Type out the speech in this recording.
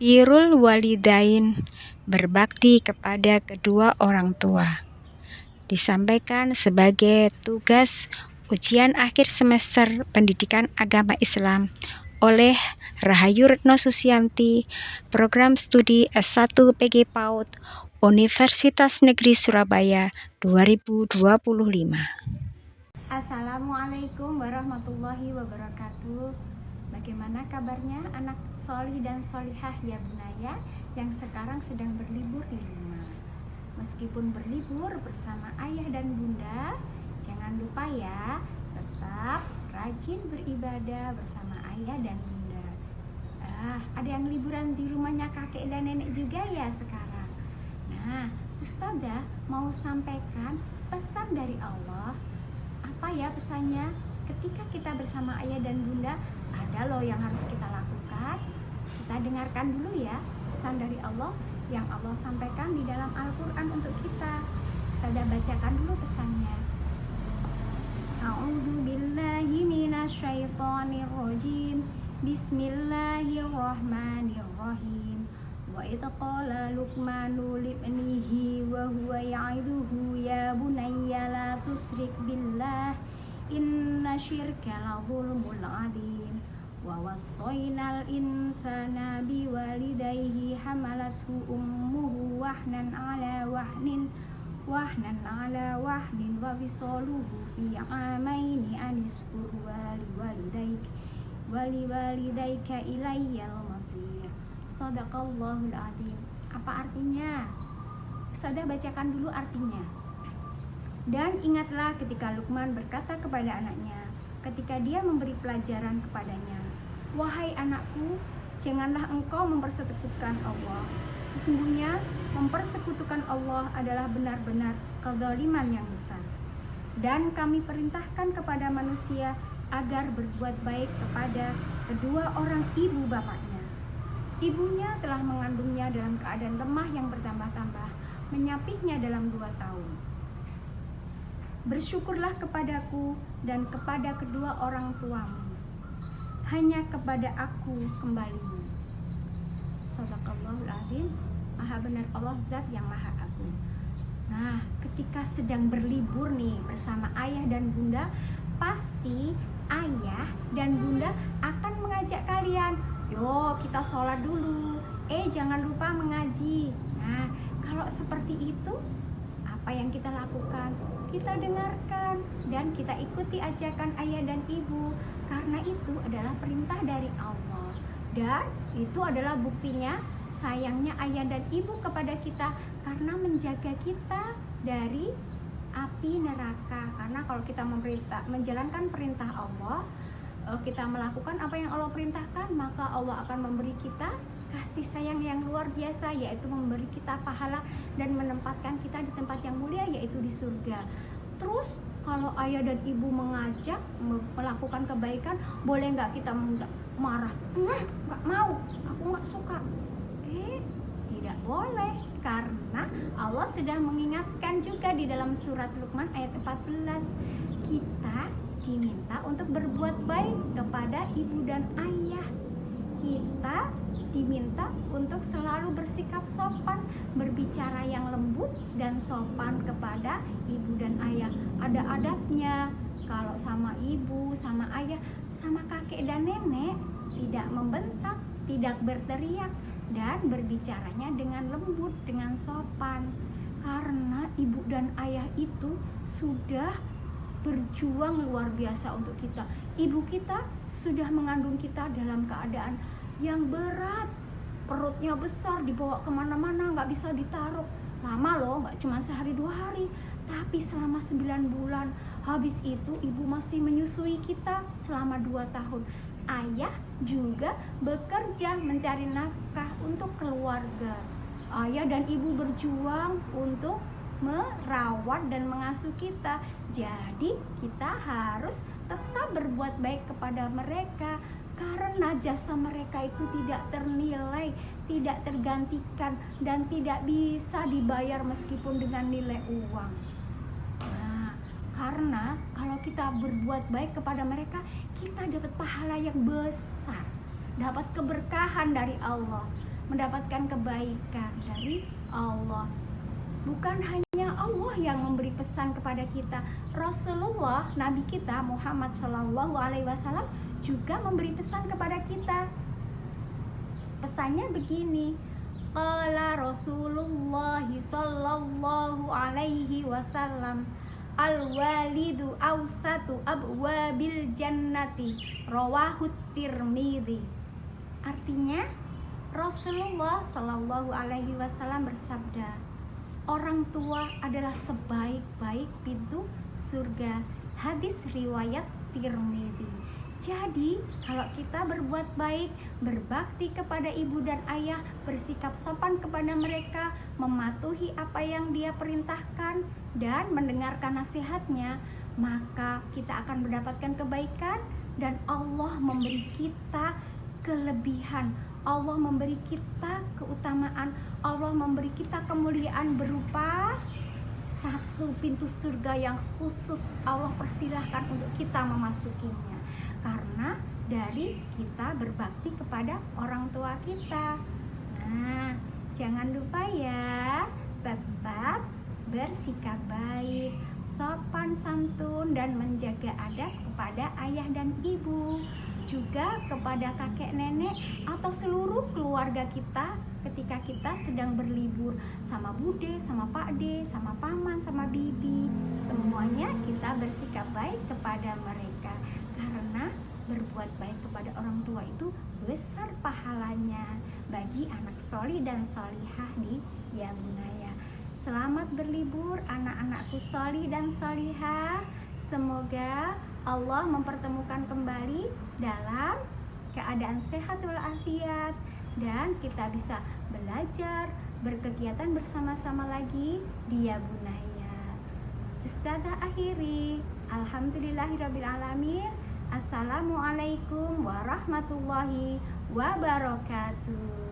Birrul walidain, berbakti kepada kedua orang tua, disampaikan sebagai tugas ujian akhir semester Pendidikan Agama Islam oleh Rahayu Retno Susianti, Program Studi S1 PG PAUD, Universitas Negeri Surabaya 2025. Assalamualaikum warahmatullahi wabarakatuh. Bagaimana kabarnya anak solih dan solihah ya bunaya yang sekarang sedang berlibur di rumah? Meskipun berlibur bersama ayah dan bunda, jangan lupa ya, tetap rajin beribadah bersama ayah dan bunda. Ada yang liburan di rumahnya kakek dan nenek juga ya sekarang. Nah, Ustazah mau sampaikan pesan dari Allah. Apa ya pesannya? Ketika kita bersama ayah dan bunda, ada loh yang harus kita lakukan. Kita dengarkan dulu ya pesan dari Allah yang Allah sampaikan di dalam Al-Quran untuk kita. Ustazah bacakan dulu pesannya. A'udzu billahi minasyaitonir rajim. Bismillahirrahmanirrahim. Wa idh qala Luqmanu libnihi wa huwa ya'iduhu ya bunayya la tusyrik billah inna syirka la dzulmun 'adzim. Wa wassaynal insana biwalidayhi hamalathu ummuhu wahnan 'ala wahnin wa fisaluhu fi 'amaini anishkur waliwalidayka ilayyal masir. Shadaqallahul adzim. Apa artinya? Ustazah bacakan dulu artinya. Dan ingatlah ketika Luqman berkata kepada anaknya, ketika dia memberi pelajaran kepadanya, wahai anakku, janganlah engkau mempersekutukan Allah. Sesungguhnya mempersekutukan Allah adalah benar-benar kezaliman yang besar. Dan kami perintahkan kepada manusia agar berbuat baik kepada kedua orang ibu bapaknya. Ibunya telah mengandungnya dalam keadaan lemah yang bertambah-tambah, menyapihnya dalam 2 tahun. Bersyukurlah kepadaku dan kepada kedua orang tuamu. Hanya kepada aku kembalimu. Shadaqallahul adzim. Maha benar Allah Zat yang Maha Agung. Nah, ketika sedang berlibur nih bersama ayah dan bunda, pasti ayah dan bunda akan mengajak kalian, yuk kita sholat dulu, jangan lupa mengaji. Nah, kalau seperti itu, apa yang kita lakukan? Kita dengarkan dan kita ikuti ajakan ayah dan ibu, karena itu adalah perintah dari Allah. Dan itu adalah buktinya sayangnya ayah dan ibu kepada kita, karena menjaga kita dari api neraka. Karena kalau kita menjalankan perintah Allah, kita melakukan apa yang Allah perintahkan, maka Allah akan memberi kita kasih sayang yang luar biasa, yaitu memberi kita pahala dan menempatkan kita di tempat yang mulia, yaitu di surga. Terus kalau ayah dan ibu mengajak melakukan kebaikan, boleh nggak kita marah? Nggak mau, aku nggak suka. Tidak boleh, karena Allah sedang mengingatkan juga di dalam surat Luqman ayat 14, kita diminta untuk berbuat baik kepada ibu dan ayah. Kita diminta untuk selalu bersikap sopan, berbicara yang lembut dan sopan kepada ibu dan ayah. Ada adabnya. Kalau sama ibu, sama ayah, sama kakek dan nenek, tidak membentak, tidak berteriak, dan berbicaranya dengan lembut, dengan sopan. Karena ibu dan ayah itu sudah berjuang luar biasa untuk kita. Ibu kita sudah mengandung kita dalam keadaan yang berat, perutnya besar, dibawa kemana-mana, nggak bisa ditaruh. Lama loh, nggak cuma sehari 2 hari, tapi selama 9 bulan. Habis itu ibu masih menyusui kita selama 2 tahun. Ayah juga bekerja mencari nafkah untuk keluarga. Ayah dan ibu berjuang untuk merawat dan mengasuh kita. Jadi kita harus tetap berbuat baik kepada mereka, karena jasa mereka itu tidak ternilai, tidak tergantikan, dan tidak bisa dibayar meskipun dengan nilai uang. Nah, karena kalau kita berbuat baik kepada mereka, kita dapat pahala yang besar, dapat keberkahan dari Allah. mendapatkan kebaikan dari Allah. Bukan hanya Allah yang memberi pesan kepada kita, Rasulullah, Nabi kita Muhammad SAW juga memberi pesan kepada kita. Pesannya begini, qala Rasulullah sallallahu alaihi wasallam, al-walidu awsatu abwabil jannati, rawahu Tirmidzi. Artinya, Rasulullah sallallahu alaihi wasallam bersabda, orang tua adalah sebaik-baik pintu surga. Hadis riwayat Tirmidzi. Jadi, kalau kita berbuat baik, berbakti kepada ibu dan ayah, bersikap sopan kepada mereka, mematuhi apa yang dia perintahkan, dan mendengarkan nasihatnya, maka kita akan mendapatkan kebaikan dan Allah memberi kita kelebihan. Allah memberi kita keutamaan, Allah memberi kita kemuliaan berupa satu pintu surga yang khusus Allah persilahkan untuk kita memasukinya, karena dari kita berbakti kepada orang tua kita. Nah, jangan lupa ya, tetap bersikap baik, sopan santun, dan menjaga adab kepada ayah dan ibu, juga kepada kakek nenek atau seluruh keluarga kita ketika kita sedang berlibur sama bude, sama pakde, sama paman, sama bibi. Semuanya kita bersikap baik kepada mereka, karena berbuat baik kepada orang tua itu besar pahalanya bagi anak solih dan solihah di ya bunaya. Selamat berlibur anak-anakku solih dan solihah. Semoga Allah mempertemukan kembali dalam keadaan sehat walafiat, dan kita bisa belajar, berkegiatan bersama-sama lagi di ya bunaya. Ustazah akhiri, alhamdulillahirrabbilalamin. Assalamualaikum warahmatullahi wabarakatuh.